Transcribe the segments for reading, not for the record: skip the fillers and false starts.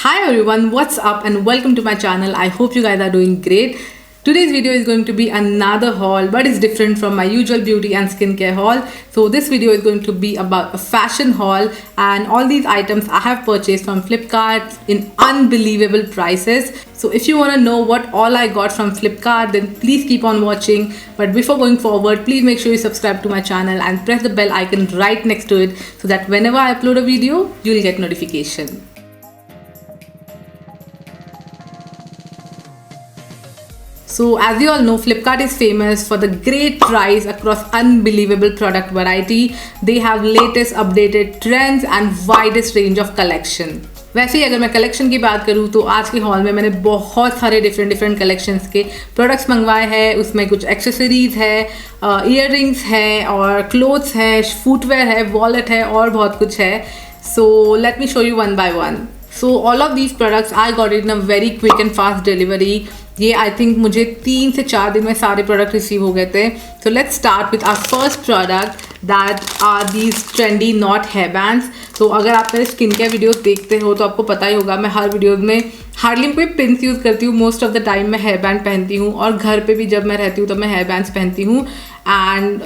Hi everyone, what's up and welcome to my channel. I hope you guys are doing great. Today's video is going to be another haul, but it's different from my usual beauty and skincare haul. So this video is going to be about a fashion haul, and all these items I have purchased from Flipkart in unbelievable prices. So if you want to know what all I got from Flipkart, then please keep on watching. But before going forward, please make sure you subscribe to my channel and press the bell icon right next to it so that whenever I upload a video, you'll get notification. So as you all know, Flipkart is famous for the great price across unbelievable product variety. They have latest updated trends and widest range of collection. वैसे ही अगर मैं collection की बात करूँ तो आज के hall में मैंने बहुत सारे डिफरेंट कलेक्शंस के प्रोडक्ट्स मंगवाए हैं. उसमें कुछ एक्सेसरीज है, ईयररिंग्स है और क्लोथ्स है, फुटवेयर है, वॉलेट है और बहुत कुछ है. So let me show you one by one. So all of these products I got it in a very quick and fast delivery. ये आई थिंक मुझे 3 से 4 दिन में सारे प्रोडक्ट रिसीव हो गए थे. So let's start with our first product that are these trendy knot hair bands. तो अगर आप मेरे स्किन केयर वीडियोस देखते हो तो आपको पता ही होगा, मैं हर वीडियो में हार्डली कोई पिन्स यूज़ करती हूँ. मोस्ट ऑफ द टाइम मैं हेयर बैंड पहनती हूँ और घर पे भी जब मैं रहती हूँ तब मैं हेयर बैंड्स पहनती हूँ. And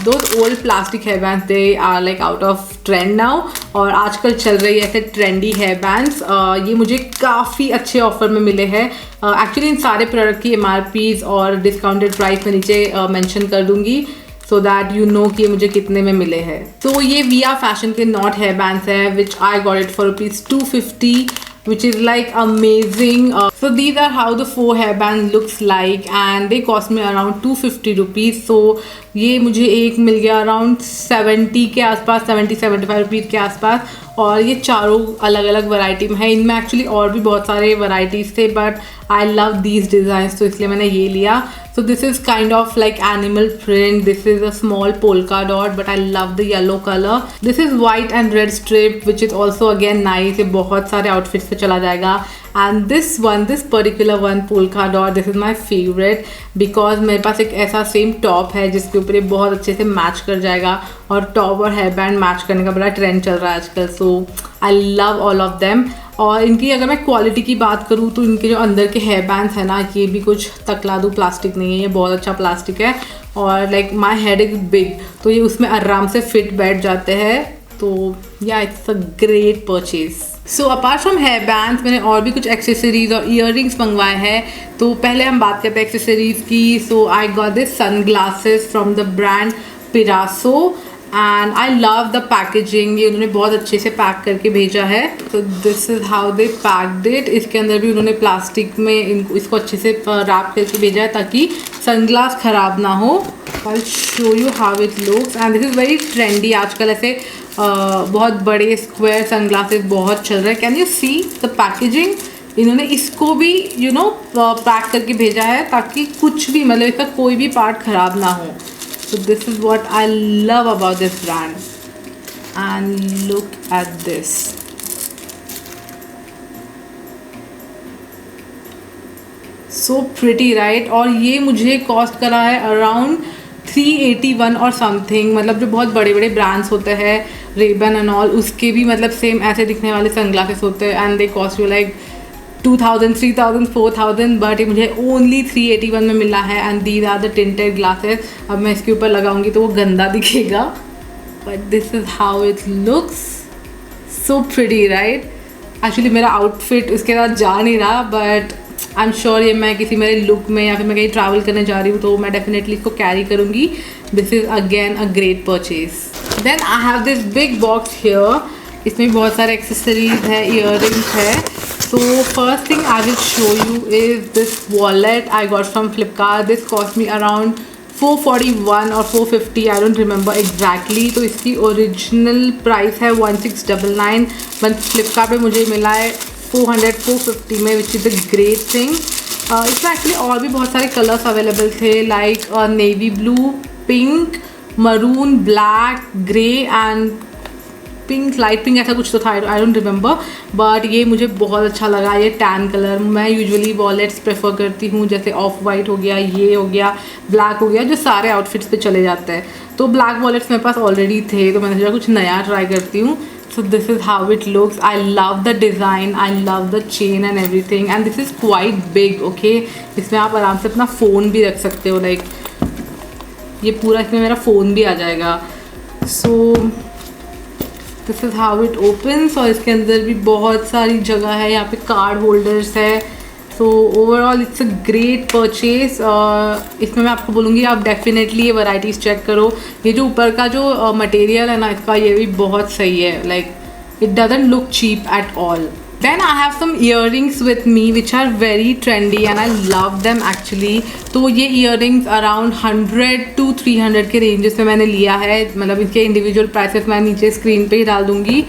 those old plastic hair bands they are like out of trend now. और आजकल चल रही है ऐसे ट्रेंडी हेयर बैंड्स. ये मुझे काफ़ी अच्छे ऑफर में मिले हैं. एक्चुअली इन सारे प्रोडक्ट की MRPs और डिस्काउंटेड प्राइस में नीचे मेंशन कर दूंगी सो दैट यू नो कि मुझे कितने में मिले हैं. तो ये विया फैशन के नॉट हेयर बैंड्स है which I got it for ₹250 which is like amazing. So these are how the 4 hairband looks like and they cost me around ₹250. So ये मुझे एक मिल गया अराउंड 70 के आसपास, 70-75 रुपीज़ के आसपास. और ये चारों अलग अलग वैरायटी में है. इनमें एक्चुअली और भी बहुत सारे वैरायटीज़ थे but I love these designs, तो इसलिए मैंने ये लिया. So this is kind of like animal print. This is a small polka dot but I love the yellow color. This is white and red strip which is also again nice. ये बहुत सारे outfits पे चला जाएगा. And this particular one polka dot, this is my favorite because मेरे पास एक ऐसा same top है जिसके ऊपर ये बहुत अच्छे से मैच कर जाएगा. और टॉप और हेयर बैंड मैच करने का बड़ा ट्रेंड चल रहा है आजकल. So I love all of them. और इनकी अगर मैं क्वालिटी की बात करूँ तो इनके जो अंदर के हेयर बैंड्स हैं ना, ये भी कुछ तकलादू प्लास्टिक नहीं है, ये बहुत अच्छा प्लास्टिक है. और like my head is big तो ये उसमें आराम से फिट बैठ जाते हैं. तो या it's a great purchase. So apart from here bands मैंने और भी कुछ एक्सेसरीज और ईयररिंग्स मंगवाए हैं. तो पहले हम बात करते हैं एक्सेसरीज की. So I got this sunglasses from the brand Pirasso and I love the packaging. ये उन्होंने बहुत अच्छे से पैक करके भेजा है. तो this is how they packed it. इसके अंदर भी उन्होंने प्लास्टिक में इसको अच्छे से रैप करके भेजा है ताकि सनग्लास ख़राब ना हो. I show you how it looks and this is very trendy. आजकल ऐसे बहुत बड़े स्क्वायर सनग्लासेस बहुत चल रहे हैं. Can you see the packaging. इन्होंने इसको भी पैक करके भेजा है ताकि कुछ भी मतलब इसका कोई भी पार्ट ख़राब ना हो. So this is what I love about this brand. And look at this. So pretty, right? और ये मुझे कॉस्ट करा है अराउंड 381 और समथिंग. मतलब जो बहुत बड़े बड़े ब्रांड्स होते हैं रेबन एंड ऑल, उसके भी मतलब सेम ऐसे दिखने वाले सनग्लासेस होते हैं and they cost you like 2000, 3000, 4000. But ये मुझे ओनली 381 में मिला है. And these are the tinted glasses. अब मैं इसके ऊपर लगाऊंगी तो वो गंदा दिखेगा but this is how it looks. So pretty, right? Actually मेरा आउटफिट उसके साथ जा नहीं रहा बट आई एम श्योर ये मैं किसी मेरे लुक में या फिर मैं कहीं ट्रैवल करने जा रही हूँ तो मैं डेफिनेटली इसको कैरी करूँगी. This is again a great purchase. Then I have this big box here. इसमें बहुत सारे एक्सेसरीज है, ईयररिंग्स है. So first thing I will show you is this wallet I got from Flipkart. This cost me around 441 or 450, I don't remember exactly. तो इसकी original price है 1699 but Flipkart पे मुझे मिला है 400-450 में, which is a great thing. इसमें actually और भी बहुत सारे कलर्स अवेलेबल थे like navy blue, pink, maroon, black, grey and pink, light pink, ऐसा कुछ तो था. आई डोंट रिमेंबर बट ये मुझे बहुत अच्छा लगा. ये टैन कलर. मैं यूजुअली वॉलेट्स प्रेफर करती हूँ, जैसे ऑफ वाइट हो गया, ये हो गया, ब्लैक हो गया, जो सारे आउटफिट्स पे चले जाते हैं. तो ब्लैक वॉलेट्स मेरे पास ऑलरेडी थे तो मैंने सोचा कुछ नया ट्राई करती हूँ. So this is how it looks. I love the design, I love the chain and everything, and this is quite big. Okay, इसमें आप आराम से अपना फ़ोन भी रख सकते हो. लाइक ये पूरा इसमें मेरा फ़ोन भी आ जाएगा. So this is how it opens. और इसके अंदर भी बहुत सारी जगह है. यहाँ पे कार्ड होल्डर्स है. So overall it's a great purchase. इसमें मैं आपको बोलूँगी आप डेफिनेटली ये वैराइटीज़ चेक करो. ये जो ऊपर का जो मटेरियल है ना इसका, ये भी बहुत सही है. Like it doesn't look cheap at all. Then I have some earrings with me which are very trendy and I love them actually. तो ये earrings around 100 to 300 के रेंजेस में मैंने लिया है. मतलब इसके इंडिविजुअल प्राइसेस मैं नीचे स्क्रीन पे ही डाल दूँगी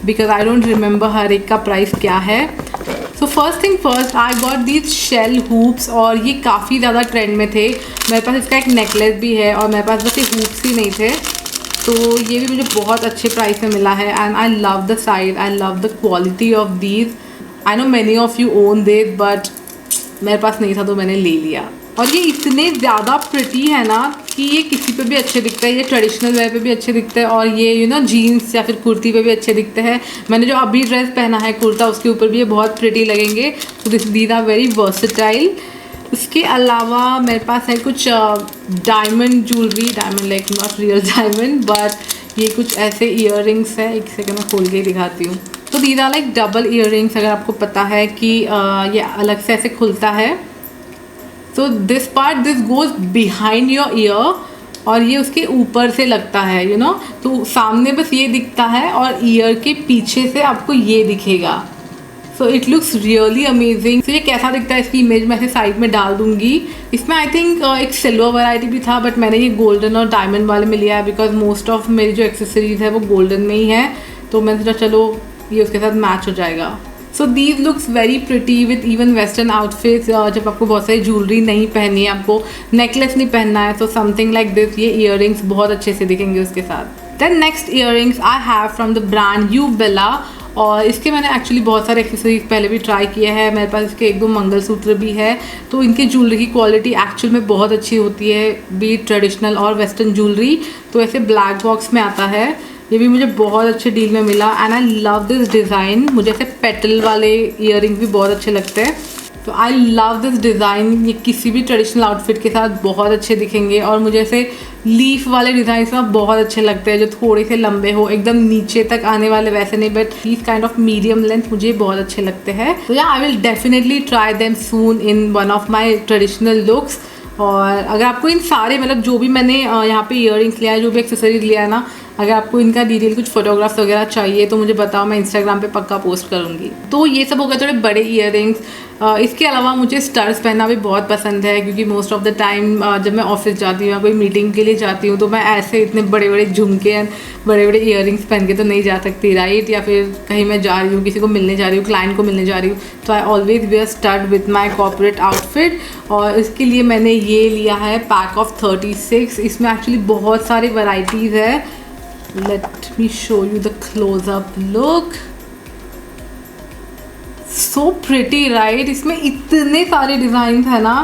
बिकॉज आई डोंट रिमेंबर हर एक का प्राइस क्या है. So first thing first, I got these shell hoops और ये काफ़ी ज़्यादा ट्रेंड में थे. मेरे पास इसका एक नेकलेस भी है और मेरे पास बस ये हूप्स ही नहीं थे. तो ये भी मुझे बहुत अच्छे प्राइस में मिला है and I love the size, I love the quality of these. I know many of you own this but मेरे पास नहीं था तो मैंने ले लिया. और ये इतने ज़्यादा प्रिटी है ना कि ये किसी पे भी अच्छे दिखते हैं. ये ट्रेडिशनल वेयर पे भी अच्छे दिखते हैं और ये यू नो जीन्स या फिर कुर्ती पे भी अच्छे दिखते हैं. मैंने जो अभी ड्रेस पहना है कुर्ता, उसके ऊपर भी ये बहुत प्रिटी लगेंगे. तो दीज आर वेरी वर्सेटाइल. उसके अलावा मेरे पास है कुछ diamond jewellery. Diamond like not real diamond but ये कुछ ऐसे ईयररिंग्स है. एक सेकंड में खोल के दिखाती हूँ. तो these are like double earrings. अगर आपको पता है कि ये अलग से ऐसे खुलता है. So this part this goes behind your year और ये उसके ऊपर से लगता है यू नो. तो सामने बस ये दिखता है और ईयर के पीछे से आपको ये दिखेगा. So it looks really amazing. तो ये कैसा दिखता है इसकी इमेज मैं ऐसे साइड में डाल दूंगी. इसमें आई थिंक एक सिल्वर वैरायटी भी था बट मैंने ये गोल्डन और डायमंड वाले में लिया है बिकॉज मोस्ट ऑफ मेरी जो एक्सेसरीज है वो गोल्डन में ही है. तो मैंने सोचा चलो ये उसके साथ मैच हो जाएगा. So these looks very pretty with even western outfits. जब आपको बहुत सारी ज्वेलरी नहीं पहननी है, आपको नेकलेस नहीं पहनना है, तो समथिंग लाइक दिस ये ईयररिंग्स बहुत अच्छे से दिखेंगे उसके साथ. Then next earrings I have from the brand YouBella. और इसके मैंने एक्चुअली बहुत सारे एक्सेसरीज पहले भी ट्राई किए हैं. मेरे पास इसके एक दो मंगलसूत्र भी है. तो इनके ज्वेलरी की क्वालिटी एक्चुअल में बहुत अच्छी होती है, बी ट्रेडिशनल और वेस्टर्न ज्वेलरी. तो ऐसे ब्लैक बॉक्स में आता है. ये भी मुझे बहुत अच्छे डील में मिला and I love this design. मुझे ऐसे पेटल वाले ईयररिंग्स भी बहुत अच्छे लगते हैं. तो आई लव दिस डिज़ाइन. ये किसी भी ट्रेडिशनल आउटफिट के साथ बहुत अच्छे दिखेंगे. और मुझे ऐसे लीफ वाले डिज़ाइन ना बहुत अच्छे लगते हैं जो थोड़े से लंबे हो, एकदम नीचे तक आने वाले वैसे नहीं but these kind of medium length मुझे बहुत अच्छे लगते हैं. तो या आई will definitely try them soon in one of my traditional looks. और अगर आपको इन सारे मतलब जो भी मैंने यहाँ पे ईयररिंग्स लिया है, जो भी एक्सेसरीज लिया है ना, अगर आपको इनका डिटेल कुछ फोटोग्राफ्स वगैरह चाहिए तो मुझे बताओ, मैं इंस्टाग्राम पे पक्का पोस्ट करूँगी. तो ये सब हो गए थोड़े बड़े ईयररिंग्स. इसके अलावा मुझे स्टड्स पहनना भी बहुत पसंद है क्योंकि मोस्ट ऑफ द टाइम जब मैं ऑफिस जाती हूँ या कोई मीटिंग के लिए जाती हूँ तो मैं ऐसे इतने बड़े बड़े झुमके एंड बड़े बड़े ईयररिंग्स पहन के तो नहीं जा सकती राइट. या फिर कहीं मैं जा रही हूँ, किसी को मिलने जा रही हूँ, क्लाइंट को मिलने जा रही हूँ, तो I always wear stud with my corporate outfit. और इसके लिए मैंने ये लिया है पैक ऑफ 36. इसमें एक्चुअली बहुत सारी वैराइटीज़ है. Let me show you the close-up look. So pretty, right? इसमें इतने सारे डिज़ाइन है ना.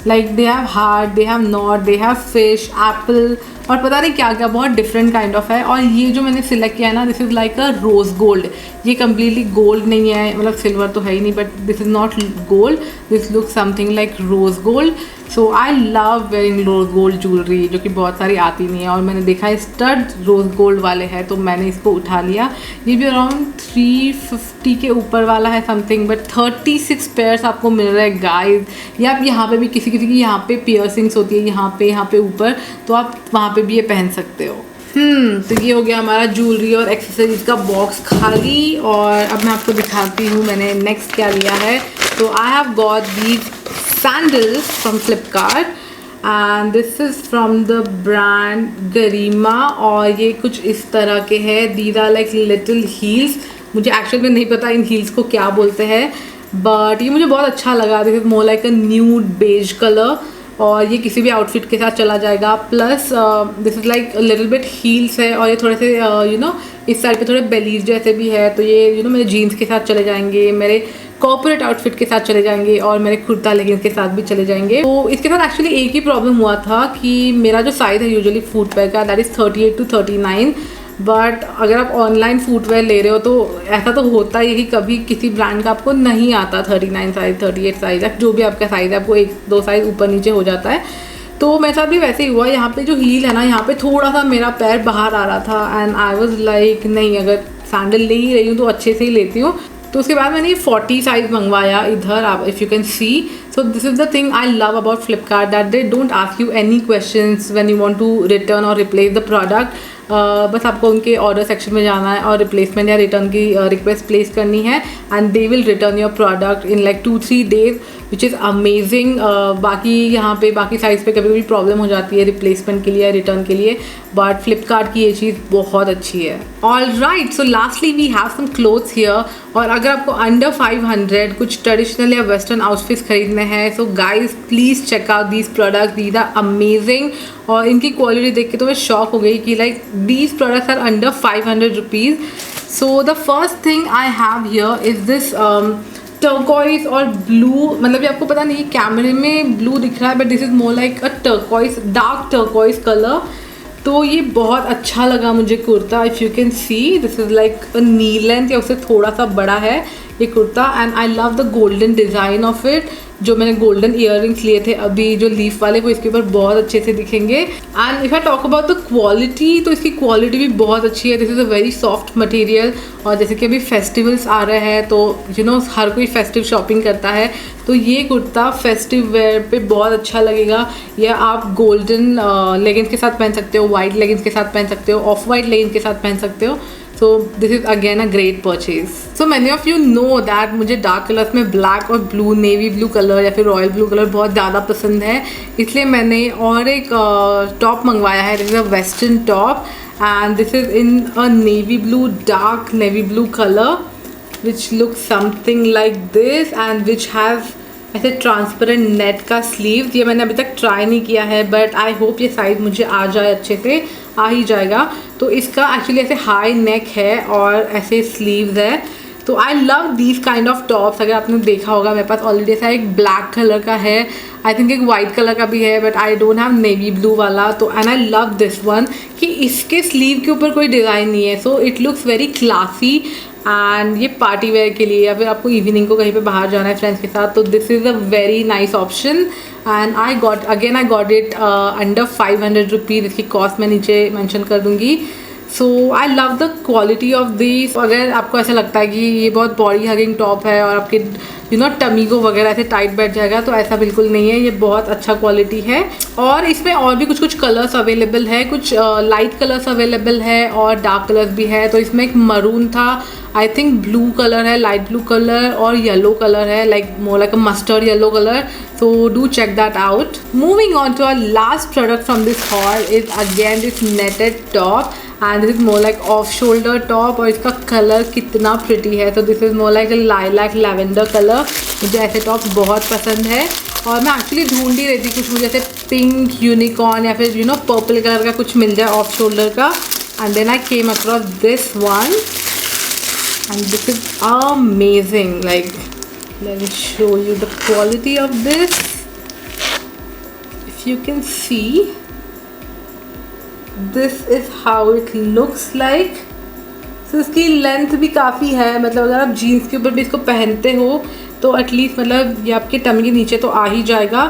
Like they have heart, they have knot, they have fish, apple और पता नहीं क्या क्या बहुत डिफरेंट काइंड ऑफ है. और ये जो मैंने सिलेक्ट किया है ना, this is like a rose gold. ये कम्प्लीटली गोल्ड नहीं है, मतलब सिल्वर तो है ही नहीं, but this is not gold. This look something like rose gold. So I love wearing rose gold jewellery जो कि बहुत सारी आती नहीं है. और मैंने देखा है स्टड रोज़ गोल्ड वाले हैं तो मैंने इसको उठा लिया. ये भी अराउंड 350 के ऊपर वाला है समथिंग, बट 36 पेयर्स आपको मिल रहे हैं गाइस. या आप यहाँ पे भी किसी किसी की यहाँ पे पियर्सिंग्स होती है, यहाँ पे ऊपर, तो आप वहाँ पे भी ये पहन सकते हो. तो ये हो गया हमारा ज्वेलरी और एक्सेसरीज का बॉक्स खाली. और अब मैं आपको दिखाती हूँ मैंने नेक्स्ट क्या लिया है. तो I have got these sandals from Flipkart and this is from the brand Garima. और ये कुछ इस तरह के हैं. These are like little heels. मुझे एक्चुअल में नहीं पता इन हील्स को क्या बोलते हैं बट ये मुझे बहुत अच्छा लगा. This is more like a nude beige colour और ये किसी भी आउटफिट के साथ चला जाएगा. Plus this is like little bit heels है और ये थोड़े से यू नो इस साइड पे थोड़े बेलीज जैसे भी है. तो ये यू नो मेरे जीन्स के साथ चले जाएंगे, मेरे कॉर्पोरेट आउटफिट के साथ चले जाएंगे और मेरे कुर्ता लेगिंग्स के साथ भी चले जाएंगे. तो इसके साथ एक्चुअली एक ही प्रॉब्लम हुआ था कि मेरा जो साइज़ है यूजुअली फुटवेयर का दैट इज़ 38 to 39 बट अगर आप ऑनलाइन फुटवेयर ले रहे हो तो ऐसा तो होता ही है कि कभी किसी ब्रांड का आपको नहीं आता 39 साइज़ 38 साइज़, जो भी आपका साइज़ है आपको 1-2 साइज़ ऊपर नीचे हो जाता है। तो मेरे साथ भी वैसे ही हुआ। यहाँ पे जो हील है ना, यहाँ पे थोड़ा सा मेरा पैर बाहर आ रहा था एंड आई वाज लाइक नहीं, अगर सैंडल ले ही रही हूँ तो अच्छे से ही लेती हूँ। तो उसके बाद मैंने 40 साइज़ मंगवाया इधर, आप if you can see. So this is the thing I love about Flipkart, that they don't ask you any questions when you want to return और रिप्लेस द प्रोडक्ट। बस आपको उनके ऑर्डर सेक्शन में जाना है और रिप्लेसमेंट या return की रिक्वेस्ट प्लेस करनी है and they will return your product in like 2-3 days, which is amazing. बाकी यहाँ पे बाकी साइज़ पे कभी कभी प्रॉब्लम हो जाती है रिप्लेसमेंट के लिए या रिटर्न के लिए, बट फ्लिपकार्ट की ये चीज़ बहुत अच्छी है। All right, so lastly we have some clothes here. और अगर आपको अंडर 500 कुछ ट्रेडिशनल या वेस्टर्न आउटफिट्स खरीदने हैं, so guys please check out these products, these are amazing. और इनकी क्वालिटी देख के तो मैं शॉक हो गई कि like these products are under 500 rupees. So the first thing I have here is this turquoise और ब्लू, मतलब ये आपको पता नहीं कैमरे में ब्लू दिख रहा है but this is more like a turquoise, dark turquoise colour. तो ये बहुत अच्छा लगा मुझे kurta. If you can see this is like a knee length या उससे थोड़ा सा बड़ा है ये kurta and I love the golden design of it. जो मैंने गोल्डन इयररिंग्स लिए थे अभी जो लीफ वाले, वो इसके ऊपर बहुत अच्छे से दिखेंगे। And if I talk about the quality, तो इसकी क्वालिटी भी बहुत अच्छी है। This is a very soft material. और जैसे कि अभी फेस्टिवल्स आ रहे हैं तो यू नो हर कोई फेस्टिव शॉपिंग करता है, तो ये कुर्ता फेस्टिव वेयर पे बहुत अच्छा लगेगा। या आप गोल्डन लेगिंग्स के साथ पहन सकते हो, वाइट लेगिंग्स के साथ पहन सकते हो, ऑफ वाइट लेगिंग्स के साथ पहन सकते हो। सो this is again a great purchase. So many of you know that मुझे डार्क कलर्स में ब्लैक और ब्लू, नेवी ब्लू कलर या फिर रॉयल ब्लू कलर बहुत ज़्यादा पसंद है, इसलिए मैंने और एक टॉप मंगवाया है। This is a western top and this is in a navy blue, dark navy blue colour which look something like this and which have ऐसे ट्रांसपेरेंट नेट का स्लीव। ये मैंने अभी तक ट्राई नहीं किया है बट आई होप ये साइज मुझे आ जाए, अच्छे से आ ही जाएगा। तो इसका एक्चुअली ऐसे हाई नेक है और ऐसे स्लीव्स है। तो I love these kind of tops. अगर आपने देखा होगा मेरे पास ऑलरेडी ऐसा एक ब्लैक कलर का है, आई थिंक एक वाइट कलर का भी है but I don't have navy blue वाला। तो and I love this one कि इसके स्लीव के ऊपर कोई डिज़ाइन नहीं है, so it looks very classy and ये पार्टी वेयर के लिए या फिर आपको इवनिंग को कहीं पे बाहर जाना है फ्रेंड्स के साथ, तो this is a very nice option and I got it under 500 rupees. इसकी कॉस्ट मैं नीचे मेंशन कर दूँगी। So I love the quality of this. अगर आपको ऐसा लगता है कि ये बहुत बॉडी हगिंग टॉप है और आपके यू नो टमी को वगैरह ऐसे टाइट बैठ जाएगा, तो ऐसा बिल्कुल नहीं है, ये बहुत अच्छा क्वालिटी है। और इसमें और भी कुछ कलर्स अवेलेबल है, कुछ लाइट कलर्स अवेलेबल है और डार्क कलर्स भी है। तो इसमें एक मरून था, आई थिंक ब्लू कलर है, लाइट ब्लू कलर और येलो कलर है, like more like a mustard yellow colour. So do check that out. Moving on to our last product from this haul is again this netted top and this is more like off shoulder top और इसका colour कितना pretty है। तो this is more like a lilac lavender color। मुझे ऐसे top बहुत पसंद है और मैं एक्चुअली ढूंढ ही रही थी कुछ मुझे ऐसे पिंक यूनिकॉर्न या फिर यू नो पर्पल कलर का कुछ मिल जाए ऑफ शोल्डर का, and then I came across this one and this is amazing. Like let me show you the quality of this. If you can see, this is how it looks like. So इसकी length भी काफ़ी है, मतलब अगर आप jeans के ऊपर भी इसको पहनते हो तो एटलीस्ट मतलब ये आपके टमी के नीचे तो आ ही जाएगा।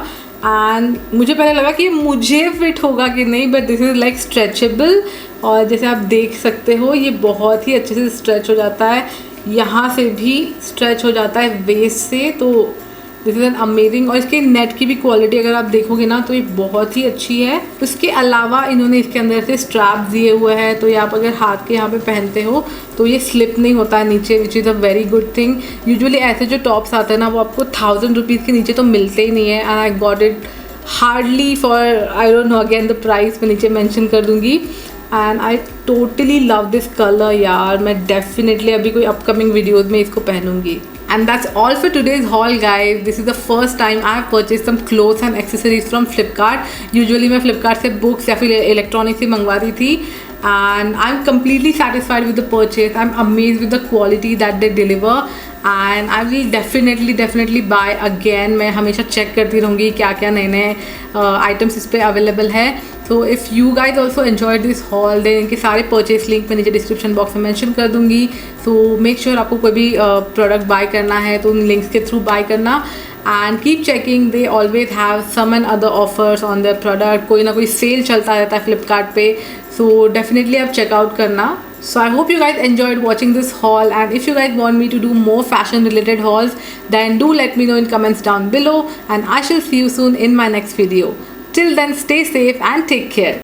एंड मुझे पहले लगा कि मुझे फिट होगा कि नहीं, but this is like stretchable और जैसे आप देख सकते हो ये बहुत ही अच्छे से स्ट्रेच हो जाता है, यहाँ से भी स्ट्रेच हो जाता है वेस्ट से। तो दिस इज़ एन अमेजिंग। और इसके नेट की भी क्वालिटी अगर आप देखोगे ना तो ये बहुत ही अच्छी है। उसके अलावा इन्होंने इसके अंदर से स्ट्रैप दिए हुए हैं, तो ये आप अगर हाथ के यहाँ पे पहनते हो तो ये स्लिप नहीं होता है नीचे, which is a very good thing. Usually ऐसे जो टॉप्स आते हैं ना वो आपको 1000 रुपीज़ के नीचे तो मिलते ही नहीं है, and I got it hardly for I don't know, again the price मैं नीचे मैंशन कर दूँगी। And I totally love this colour यार, मैं डेफिनेटली अभी कोई अपकमिंग वीडियोज़ में इसको पहनूंगी। And that's all for today's haul guys. This is the first time I have purchased some clothes and accessories from Flipkart. Usually मैं Flipkart से books या फिर electronics से मंगवाती थी and I'm completely satisfied with the purchase. I'm amazed with the quality that they deliver and I will definitely buy again. मैं हमेशा check करती रहूँगी क्या क्या नए नए आइटम्स इस पर अवेलेबल है. So if you guys also enjoyed this haul, then इनके सारे परचेज लिंक मैं नीचे डिस्क्रिप्शन बॉक्स में मेंशन कर दूँगी. सो मेक श्योर आपको कोई भी प्रोडक्ट बाय करना है तो उन लिंक्स के थ्रू बाय करना. And keep checking, they always have some and other offers on their product. कोई ना कोई सेल चलता रहता है फ्लिपकार्ट पे. सो डेफिनेटली आप चेकआउट करना. So I hope you guys enjoyed watching this haul, and if you guys want me to do more fashion related hauls, then do let me know in comments down below, and I shall see you soon in my next video. Till then, stay safe and take care.